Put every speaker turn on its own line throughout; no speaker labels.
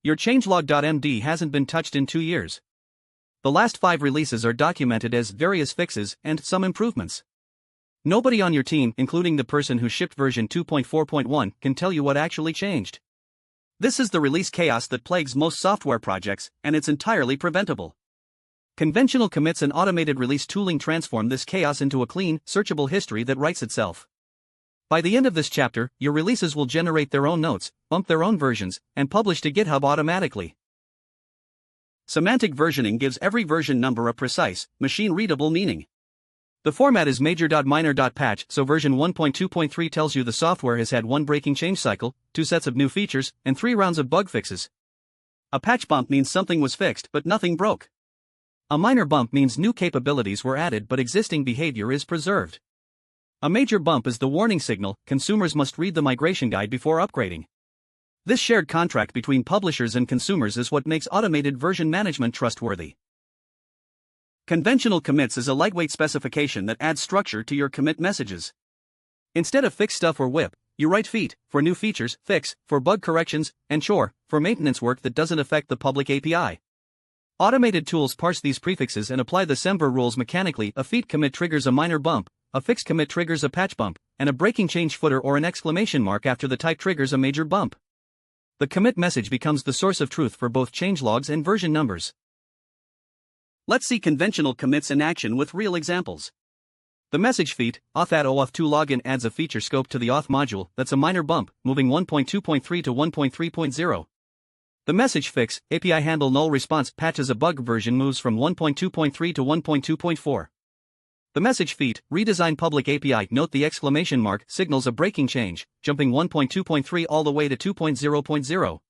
Your CHANGELOG.md hasn't been touched in 2 years. The last 5 releases are documented as various fixes and some improvements. Nobody on your team, including the person who shipped version 2.4.1, can tell you what actually changed. This is the release chaos that plagues most software projects, and it's entirely preventable. Conventional commits and automated release tooling transform this chaos into a clean, searchable history that writes itself. By the end of this chapter, your releases will generate their own notes, bump their own versions, and publish to GitHub automatically. Semantic versioning gives every version number a precise, machine-readable meaning. The format is major.minor.patch, so version 1.2.3 tells you the software has had 1 breaking change cycle, 2 sets of new features, and 3 rounds of bug fixes. A patch bump means something was fixed but nothing broke. A minor bump means new capabilities were added but existing behavior is preserved. A major bump is the warning signal: consumers must read the migration guide before upgrading. This shared contract between publishers and consumers is what makes automated version management trustworthy. Conventional commits is a lightweight specification that adds structure to your commit messages. Instead of fix stuff or whip, you write feat for new features, fix for bug corrections, and chore for maintenance work that doesn't affect the public API. Automated tools parse these prefixes and apply the semver rules mechanically. A feat commit triggers a minor bump, a fix commit triggers a patch bump, and a breaking change footer or an exclamation mark after the type triggers a major bump. The commit message becomes the source of truth for both changelogs and version numbers. Let's see conventional commits in action with real examples. The message feat, auth@oauth2 login adds a feature scope to the auth module. That's a minor bump, moving 1.2.3 to 1.3.0. The message fix, API handle null response, patches a bug version, moves from 1.2.3 to 1.2.4. The message feat, redesign public API, note the exclamation mark, signals a breaking change, jumping 1.2.3 all the way to 2.0.0.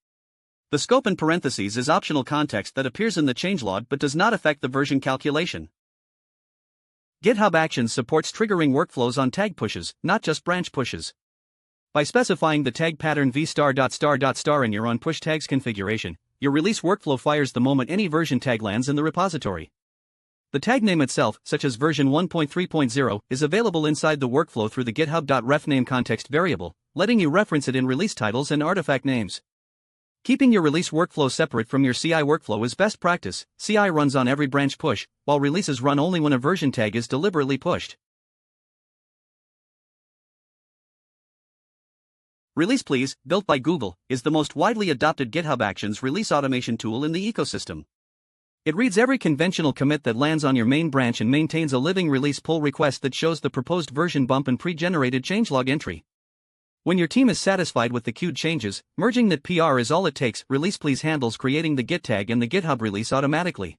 The scope in parentheses is optional context that appears in the changelog but does not affect the version calculation. GitHub Actions supports triggering workflows on tag pushes, not just branch pushes. By specifying the tag pattern v**** in your onPush tags configuration, your release workflow fires the moment any version tag lands in the repository. The tag name itself, such as version 1.3.0, is available inside the workflow through the GitHub.refName context variable, letting you reference it in release titles and artifact names. Keeping your release workflow separate from your CI workflow is best practice. CI runs on every branch push, while releases run only when a version tag is deliberately pushed. Release Please, built by Google, is the most widely adopted GitHub Actions release automation tool in the ecosystem. It reads every conventional commit that lands on your main branch and maintains a living release pull request that shows the proposed version bump and pre-generated changelog entry. When your team is satisfied with the queued changes, merging that PR is all it takes. Release Please handles creating the Git tag and the GitHub release automatically.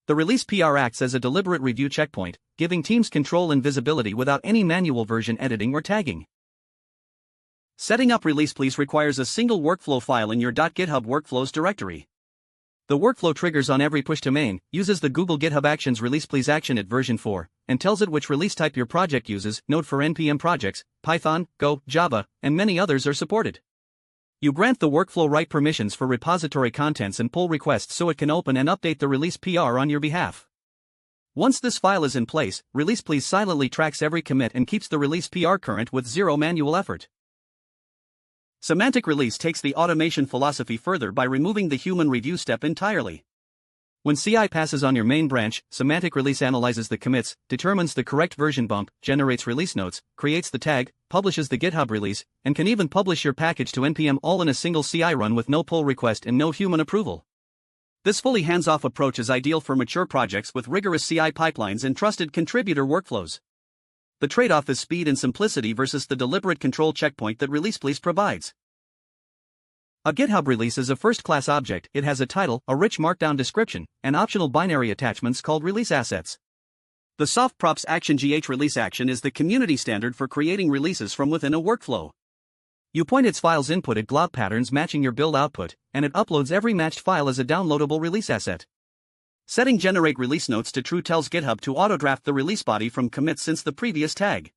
The release PR acts as a deliberate review checkpoint, giving teams control and visibility without any manual version editing or tagging. Setting up Release Please requires a single workflow file in your .github workflows directory. The workflow triggers on every push to main, uses the Google GitHub Actions Release Please action at version 4, and tells it which release type your project uses. Node for NPM projects, Python, Go, Java, and many others are supported. You grant the workflow write permissions for repository contents and pull requests so it can open and update the release PR on your behalf. Once this file is in place, Release Please silently tracks every commit and keeps the release PR current with zero manual effort. Semantic Release takes the automation philosophy further by removing the human review step entirely. When CI passes on your main branch, Semantic Release analyzes the commits, determines the correct version bump, generates release notes, creates the tag, publishes the GitHub release, and can even publish your package to NPM all in a single CI run with no pull request and no human approval. This fully hands-off approach is ideal for mature projects with rigorous CI pipelines and trusted contributor workflows. The trade-off is speed and simplicity versus the deliberate control checkpoint that Release Please provides. A GitHub release is a first-class object. It has a title, a rich markdown description, and optional binary attachments called release assets. The softprops action release action is the community standard for creating releases from within a workflow. You point its file's input at glob patterns matching your build output, and it uploads every matched file as a downloadable release asset. Setting generate release notes to true tells GitHub to autodraft the release body from commits since the previous tag.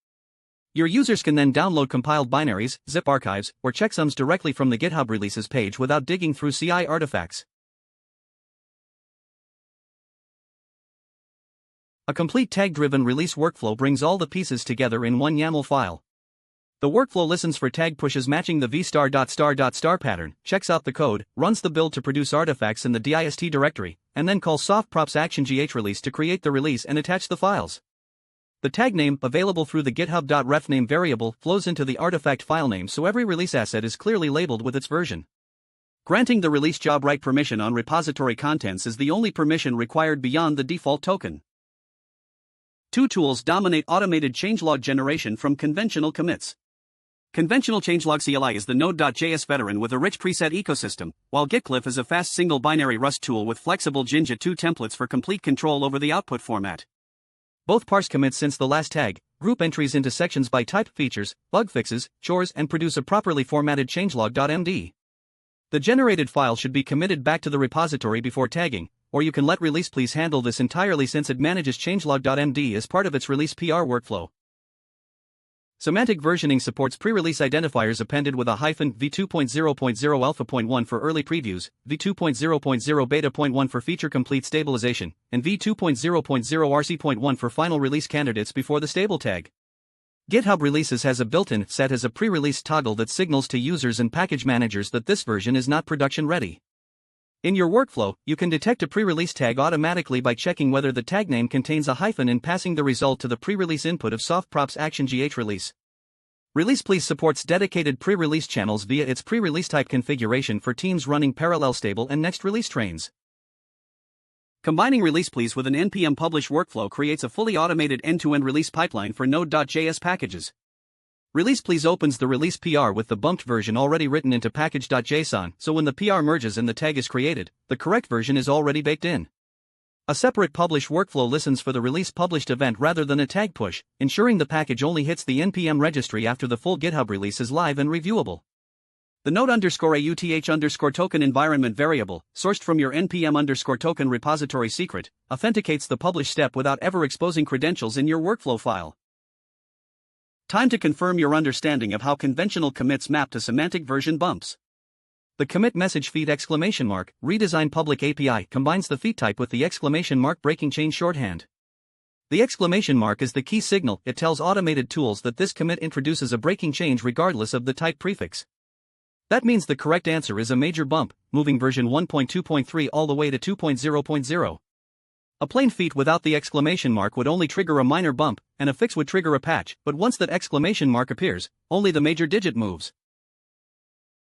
Your users can then download compiled binaries, zip archives, or checksums directly from the GitHub Releases page without digging through CI artifacts. A complete tag-driven release workflow brings all the pieces together in one YAML file. The workflow listens for tag pushes matching the v***** pattern, checks out the code, runs the build to produce artifacts in the dist directory, and then calls softprops action release to create the release and attach the files. The tag name, available through the GitHub.ref name variable, flows into the artifact file name so every release asset is clearly labeled with its version. Granting the release job write permission on repository contents is the only permission required beyond the default token. Two tools dominate automated changelog generation from conventional commits. Conventional changelog CLI is the Node.js veteran with a rich preset ecosystem, while Gitclif is a fast single-binary Rust tool with flexible Jinja 2 templates for complete control over the output format. Both parse commits since the last tag, group entries into sections by type, features, bug fixes, chores, and produce a properly formatted CHANGELOG.md. The generated file should be committed back to the repository before tagging, or you can let Release Please handle this entirely since it manages CHANGELOG.md as part of its release PR workflow. Semantic versioning supports pre-release identifiers appended with a hyphen v2.0.0 alpha.1 for early previews, v2.0.0 beta.1 for feature complete stabilization, and v2.0.0 rc.1 for final release candidates before the stable tag. GitHub Releases has a built-in set as a pre-release toggle that signals to users and package managers that this version is not production ready. In your workflow, you can detect a pre-release tag automatically by checking whether the tag name contains a hyphen and passing the result to the pre-release input of softprops action release. Release Please supports dedicated pre-release channels via its pre-release type configuration for teams running parallel stable and next release trains. Combining Release Please with an npm publish workflow creates a fully automated end-to-end release pipeline for Node.js packages. Release Please opens the release PR with the bumped version already written into package.json, so when the PR merges and the tag is created, the correct version is already baked in. A separate publish workflow listens for the release published event rather than a tag push, ensuring the package only hits the npm registry after the full GitHub release is live and reviewable. The node_auth_token environment variable, sourced from your npm_token repository secret, authenticates the publish step without ever exposing credentials in your workflow file. Time to confirm your understanding of how conventional commits map to semantic version bumps. The commit message feed redesign public API combines the feed type with the breaking chain shorthand. The exclamation mark is the key signal. It tells automated tools that this commit introduces a breaking change regardless of the type prefix. That means the correct answer is a major bump, moving version 1.2.3 all the way to 2.0.0. A plain feat without the exclamation mark would only trigger a minor bump, and a fix would trigger a patch, but once that exclamation mark appears, only the major digit moves.